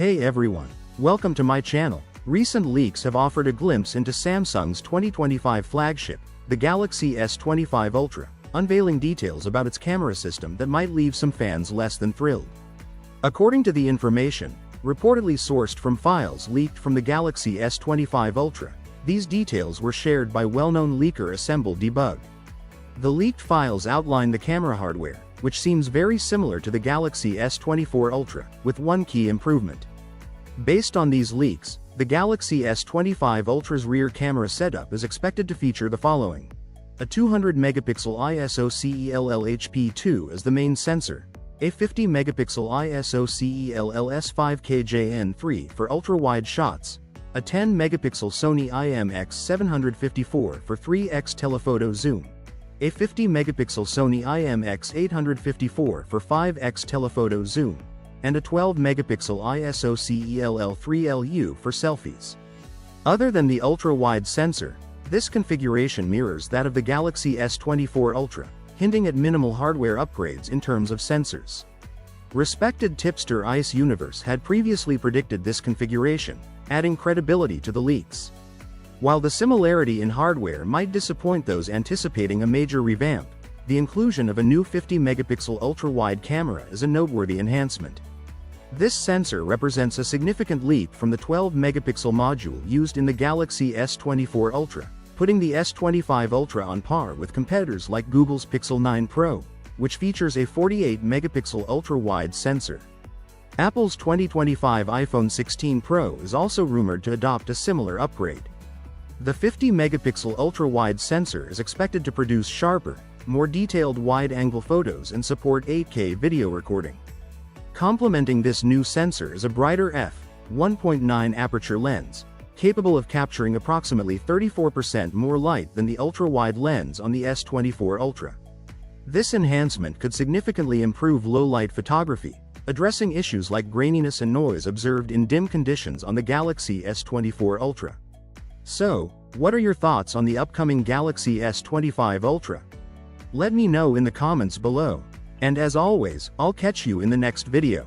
Hey everyone, welcome to my channel. Recent leaks have offered a glimpse into Samsung's 2025 flagship, the Galaxy S25 Ultra, unveiling details about its camera system that might leave some fans less than thrilled. According to the information, reportedly sourced from files leaked from the Galaxy S25 Ultra, these details were shared by well-known leaker Assemble Debug. The leaked files outline the camera hardware, which seems very similar to the Galaxy S24 Ultra, with one key improvement. Based on these leaks, the Galaxy S25 Ultra's rear camera setup is expected to feature the following: a 200-megapixel ISO CELL-HP2 as the main sensor, a 50-megapixel ISO CELL-S5KJN3 for ultra-wide shots, a 10-megapixel Sony IMX754 for 3x telephoto zoom, a 50-megapixel Sony IMX854 for 5x telephoto zoom, and a 12-megapixel ISO CELL3LU for selfies. Other than the ultra-wide sensor, this configuration mirrors that of the Galaxy S24 Ultra, hinting at minimal hardware upgrades in terms of sensors. Respected tipster Ice Universe had previously predicted this configuration, adding credibility to the leaks. While the similarity in hardware might disappoint those anticipating a major revamp, the inclusion of a new 50-megapixel ultra-wide camera is a noteworthy enhancement. This sensor represents a significant leap from the 12-megapixel module used in the Galaxy S24 Ultra, putting the S25 Ultra on par with competitors like Google's Pixel 9 Pro, which features a 48-megapixel ultra-wide sensor. Apple's 2025 iPhone 16 Pro is also rumored to adopt a similar upgrade. The 50-megapixel ultra-wide sensor is expected to produce sharper, more detailed wide-angle photos and support 8K video recording. Complementing this new sensor is a brighter f1.9 aperture lens, capable of capturing approximately 34% more light than the ultra-wide lens on the S24 Ultra. This enhancement could significantly improve low-light photography, addressing issues like graininess and noise observed in dim conditions on the Galaxy S24 Ultra. So, what are your thoughts on the upcoming Galaxy S25 Ultra? Let me know in the comments below. And as always, I'll catch you in the next video.